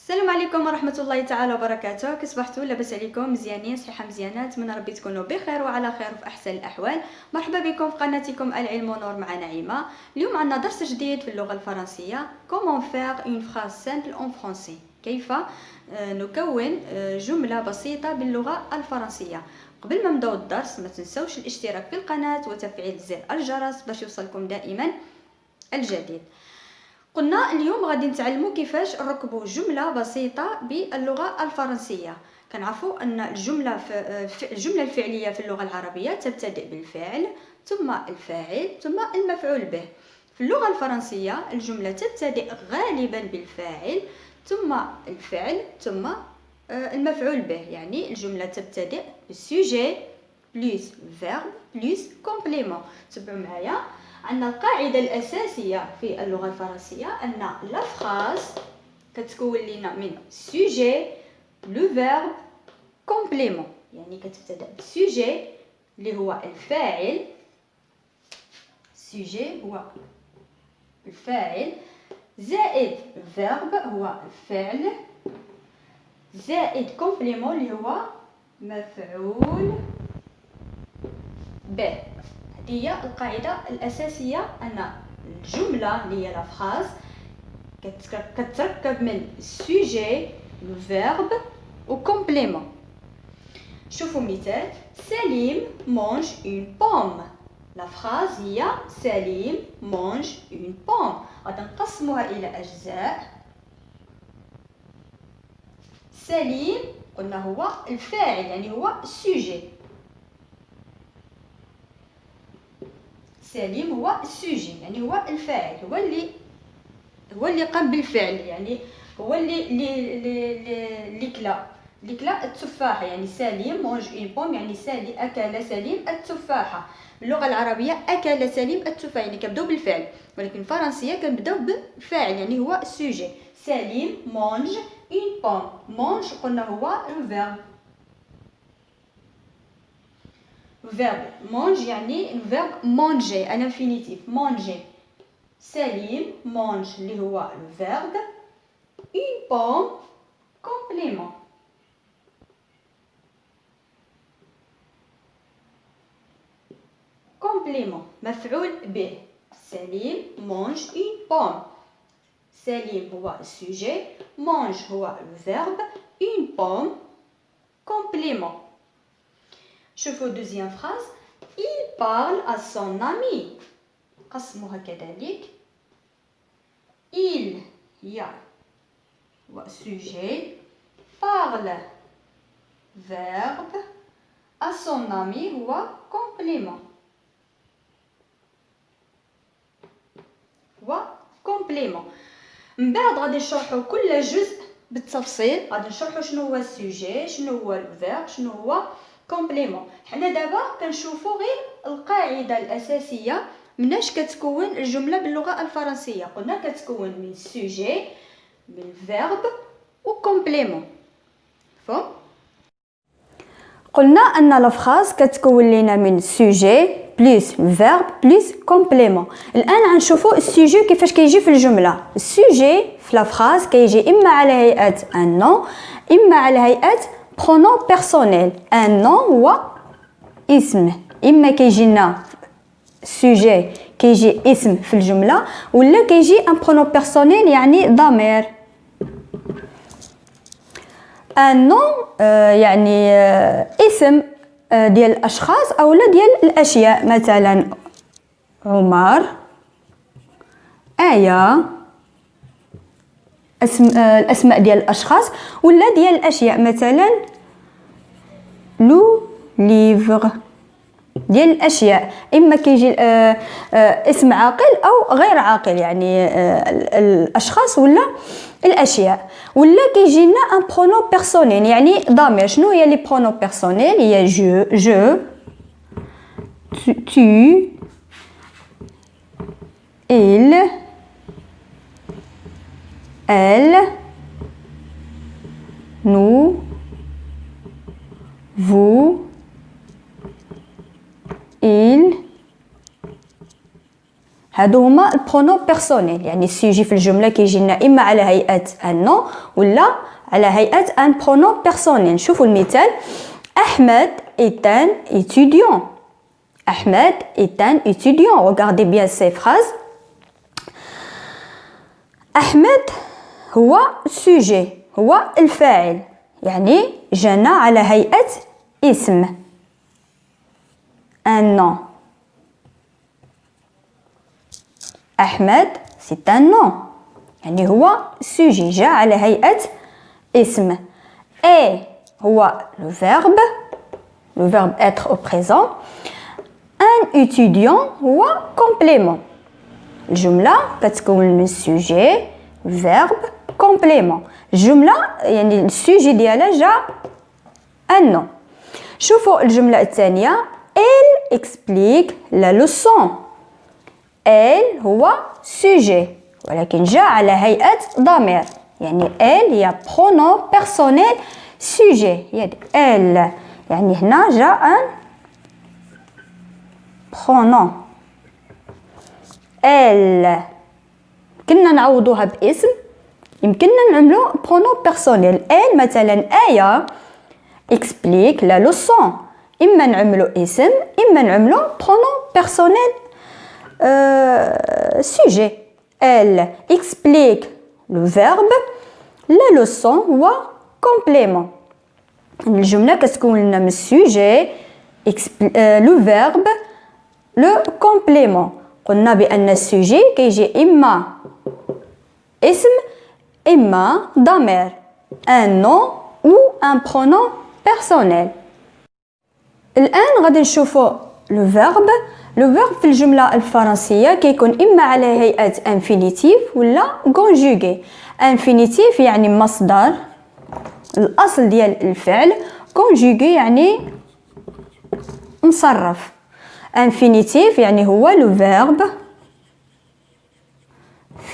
السلام عليكم ورحمة الله تعالى وبركاته. كصبحتوا لاباس عليكم؟ مزيانين؟ صحيحة مزيانة؟ نتمنى ربي تكونوا بخير وعلى خير وفي احسن الاحوال. مرحبا بكم في قناتكم العلم ونور مع نعيمة. اليوم عندنا درس جديد في اللغة الفرنسية. Comment faire une phrase simple en français؟ كيف نكون جملة بسيطة باللغة الفرنسية. قبل ما نبداو الدرس ما تنسوش الاشتراك في القناة وتفعيل زر الجرس باش يوصلكم دائما الجديد. قلنا اليوم غادي نتعلموا كيفاش نركبوا جمله بسيطه باللغه الفرنسيه. كنعرفوا ان الجمله الفعليه في اللغه العربيه تبتدئ بالفعل ثم الفاعل ثم المفعول به. في اللغه الفرنسيه الجمله تبتدئ غالبا بالفاعل ثم الفعل ثم المفعول به. يعني الجمله تبتدئ بالسوجي بلس فيرب بلس كومبليمون. تبعوا معايا. عندنا القاعدة الأساسية في اللغة الفرنسية أن لا فراز كتكون لنا من سوجي لو فيرب كومبليمون. يعني كتبتدأ بالسوجي اللي هو الفاعل، سوجي هو الفاعل زائد فيرب هو الفعل زائد كومبليمون اللي هو مفعول به. هي القاعدة الأساسية أن الجملة اللي هي لا فراز كتركب من السوجي لو فيرب و كومبليمون. شوفوا مثال: سليم mange une pomme. لا فراز هي سليم mange une pomme. غادي نقسموها إلى أجزاء. سليم قلنا هو الفاعل يعني هو السوجي. سليم هو السوجي يعني هو الفاعل، هو اللي قام بالفعل، يعني هو اللي كلا التفاحه. يعني سليم مونج اون بوم يعني اكل سليم التفاحه. باللغه العربيه اكل سليم التفاحه يعني كنبداو بالفعل، ولكن الفرنسيه كنبداو بالفاعل يعني هو السوجي. سليم مونج اون بوم. مونج قلنا هو الفيرب. verbe mange يعني الفيرب manger à l'infinitif manger. سليم mange اللي هو الفيرب. une pomme complément. complément مفعول به. سليم mange une pomme. سليم هو السوجي، mange هو الفيرب، une pomme complément. شوفوا deuxième phrase. Il parle à son ami. قسموها كذلك. Il هي هو sujet، parle verbe، à son ami هو complément. هو complément. من بعد غادي نشرحوا كل جزء بالتفصيل. غادي نشرحوا شنو هو السوجي، شنو هو الفيرب، شنو هو كومبليمون. حنا دابا كنشوفوا غير القاعده الاساسيه مناش كتكون الجمله باللغه الفرنسيه. قلنا كتكون من سوجي من فيرب وكومبليمون. فهم؟ قلنا ان لا فراز كتكون لنا من سوجي بلس فيرب بلس كومبليمون. الان غنشوفوا السوجي كيفاش كيجي في الجمله. السوجي في لا فراز كيجي اما على هيئه ان نون اما على هيئه pronom personnel. un nom هو اسم، اما كيجي لنا سوجي كيجي اسم في الجمله ولا كيجي ان pronom personnel يعني ضمير. un nom يعني اسم ديال الاشخاص او لا ديال الاشياء. مثلا عمر، آية، الاسماء ديال الاشخاص ولا ديال الاشياء. مثلا لو ليفر ديال الاشياء، اما كيجي اسم عاقل او غير عاقل يعني الاشخاص ولا الاشياء. ولا كيجي لنا ان برونون بيرسونيل يعني ضمير. شنو هي لي برونون بيرسونيل؟ هي جو tu il elle nous vous il. هادو هما البرونون بيرسونيل، يعني السوجي في الجمله كيجي لنا اما على هيئه ان نون ولا على هيئه ان برونون بيرسونيل. نشوفوا المثال. احمد est un étudiant. Ahmed est un étudiant. Regardez bien ces phrases. أحمد هو السوجي، هو الفاعل، يعني جانا على هيئة اسم un nom. أحمد c'est un nom، يعني هو السوجي جاء على هيئة اسم. et هو le verbe être au présent. un étudiant هو complément. الجملة كتكون من السوجي verbe complément. الجملة يعني السوجي ديالها جا un nom. شوفوا الجملة الثانية. elle explique la leçon. elle هو sujet ولكن جاء على هيئة ضمير، يعني elle هي pronom personnel sujet، يعني elle يعني هنا جاء un pronom. elle كنا نعوضوها باسم، يمكننا نعملو pronom personnel. elle مثلا آية explique la leçon، إما نعملو اسم إما نعملو pronom personnel sujet. elle explique le verbe. la leçon هو complément. الجملة كتكون لنا من السوجي le verbe le complément. قلنا بأن السوجي كيجي إما اسم إما ضمير un nom ou un pronom personnel. الآن غادي نشوفوا لو فيرب. لو فيرب في الجملة الفرنسية كيكون إما على هيئة infinitif ولا conjugué. infinitif يعني مصدر الأصل ديال الفعل، conjugué يعني مصرف. infinitif يعني هو لو فيرب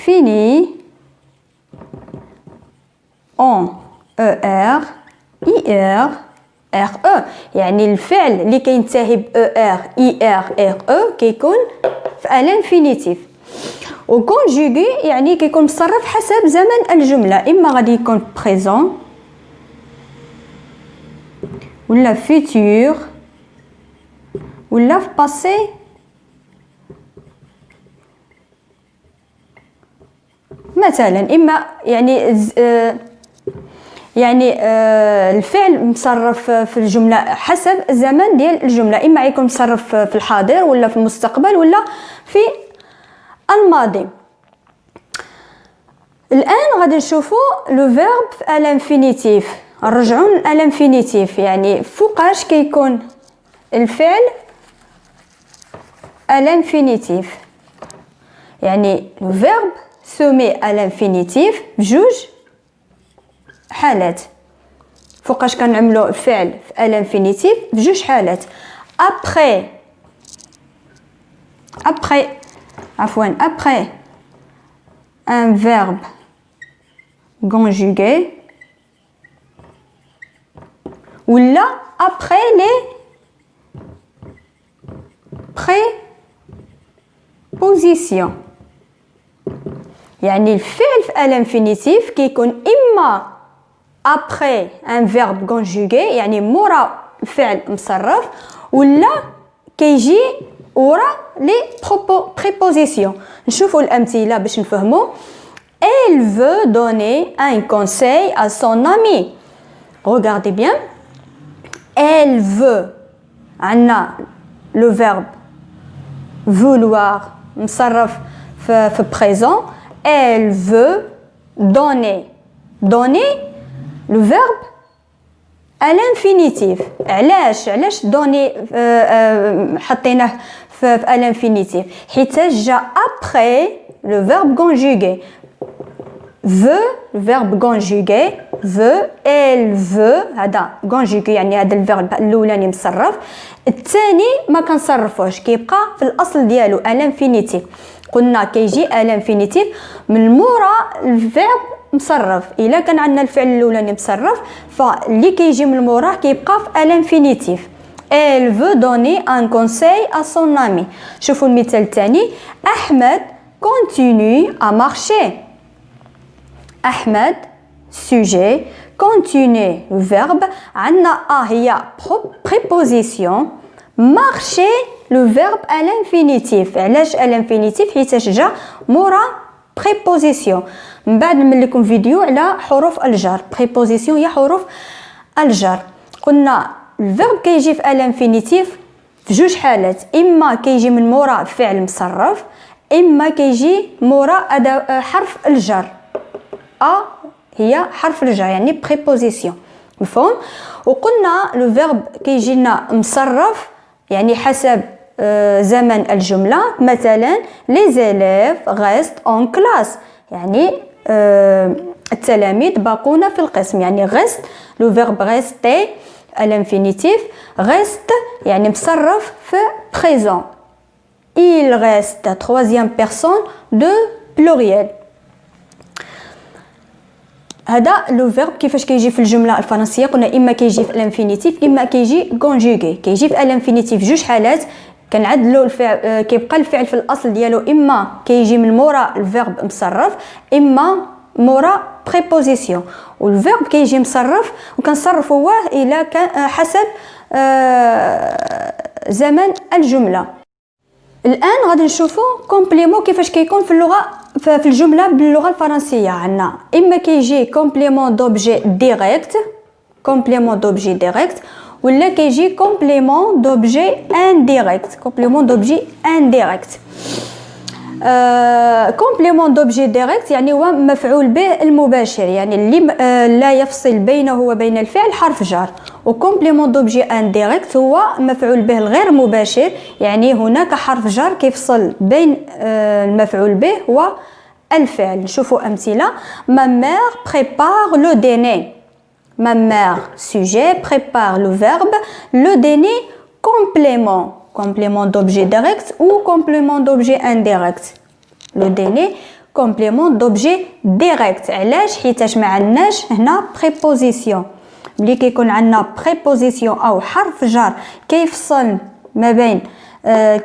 fini en er ir re، يعني الفعل اللي كينتهي ب er ir re كيكون في الانفينيتيف. وكونجوغي يعني كيكون مصرف حسب زمن الجمله، اما غادي يكون بريزون ولا فيتور ولا في باسي مثلا. اما يعني الفعل مصرف في الجمله حسب الزمن ديال الجمله، اما يكون مصرف في الحاضر ولا في المستقبل ولا في الماضي. الان غادي نشوفوا لو فيرب في الانفينيتيف. نرجعوا للانفينيتيف، يعني فوقاش كيكون الفعل الانفينيتيف، يعني لو فيرب سومي الانفينيتيف بجوج حالات. فوقاش كنعملوا الفعل في الانفينيتيف بجوج حالات. après un verbe conjugué ولا après les prépositions. يعني الفعل في الانفينيتيف كيكون اما après un verbe conjugué يعني مورا الفعل مصرف، ولا كيجي ورا لي prépositions. نشوفوا الامثله باش نفهموا. elle veut donner un conseil à son ami. regardez bien. elle veut عندنا le verbe vouloir مصرف في présent. elle veut donner le verbe à l'infinitif. علاش donner حطيناه في l'infinitif؟ حيت جا après le verbe conjugué. veut verbe conjugué veut elle veut هذا conjugué يعني هذا الفيرب الاولاني مصرف، الثاني ما كنصرفوش كيبقى في الاصل ديالو الانفينيتيف. قلنا كيجي الانفينيتيف من مورا الفيرب مصرف. الا كان عندنا الفعل الاولاني مصرف فاللي كيجي من موراه كيبقى في الانفينيتيف. Elle veut donner un conseil à son ami. شوفوا المثال الثاني. أحمد continue à marcher. أحمد sujet continue verbe عندنا هي préposition marcher le verbe à l'infinitif. علاش à l'infinitif حيت جا مورا préposition. من بعد نعمل لكم فيديو على حروف الجر. préposition هي حروف الجر. قلنا الفيرب كيجي في à l'infinitif في جوج حالات، اما كيجي من مورا فعل مصرف، اما كيجي مورا حرف الجر. هي حرف الجر يعني préposition. مفهوم؟ وقلنا لو فيرب كيجي لنا مصرف يعني حسب زمن الجملة. مثلا les élèves restent en classe يعني التلاميذ باقون في القسم. يعني reste لو فيرب rester à l'infinitif. reste يعني مصرف في présent. il reste troisième personne de pluriel. هذا لو فيرب كيفاش كيجي في الجمله الفرنسيه. قلنا اما كيجي في الانفينيتيف اما كيجي كونجوغي. كيجي في الانفينيتيف جوج حالات، كنعدلوا الفعل كيبقى الفعل في الاصل ديالو اما كيجي من مورا الفيرب مصرف اما مورا بريبوزيسيون. والفيرب كيجي مصرف وكنصرفوه الى حسب زمن الجمله. الان غادي نشوفوا كومبليمون كيفاش كيكون في اللغه في الجمله باللغه الفرنسيه. عندنا اما كيجي كومبليمون دوبجي ديريكت، كومبليمون دوبجي ديريكت، ولا كيجي كومبليمون دوبجي انديريكت، كومبليمون دوبجي انديريكت. كومبليمون دوبجي ديريكت يعني هو مفعول به المباشر، يعني اللي لا يفصل بينه وبين الفعل حرف جر. وكومبليمون دوبجي انديريكت هو مفعول به الغير مباشر، يعني هناك حرف جر كيفصل بين المفعول به والفعل. نشوفوا امثله. ما مير بريبار لو ديني. ما مير sujet prépare le verbe, le dîner complément, complément d'objet direct ou complément d'objet indirect. Le dîner complément d'objet direct. علاش؟ حيتاش ما عندناش هنا préposition. ملي كيكون عندنا préposition او حرف جر كيفصل ما بين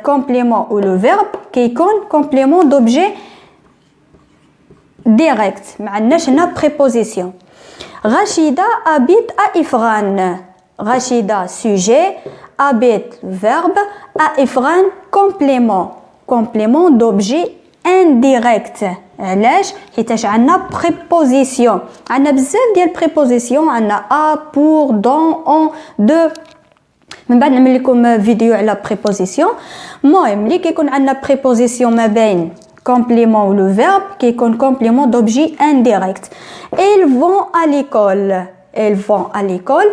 complément و le verbe كيكون complément d'objet direct. ما عندناش هنا préposition. Rachida habite à Ifrane. Rachida sujet, habite verbe, à Ifrane complément, complément d'objet indirect. علاش؟ حيتاش عندنا préposition. عندنا بزاف ديال préposition. عندنا à, pour, dans, en, de. من بعد نعمل لكم فيديو على préposition. المهم ملي كيكون عندنا préposition ما بين complément ou le verbe كيكون complément d'objet indirect. Ils vont à l'école. Ils vont à l'école.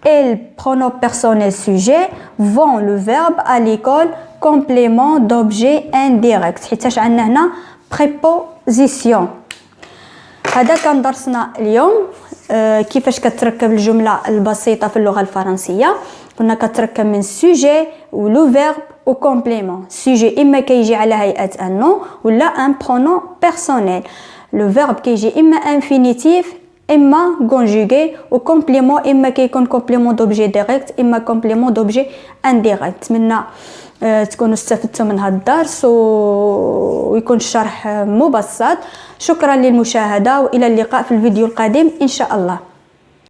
Ils pronom personnel sujet vont le verbe à l'école complément d'objet indirect. حيتاش عندنا هنا préposition. هذا كان درسنا اليوم كيفاش كتركب الجمله البسيطه في اللغه الفرنسيه. قلنا كتركب من sujet و le verbe و complément. sujet اما كيجي على هيئه un nom ولا un pronom personnel. le verbe كيجي اما infinitif اما conjugué و complément اما كيكون complément d'objet direct اما complément d'objet indirect. نتمنى تكونوا استفدتوا من هذا الدرس ويكون الشرح مبسط. شكرا للمشاهده والى اللقاء في الفيديو القادم ان شاء الله.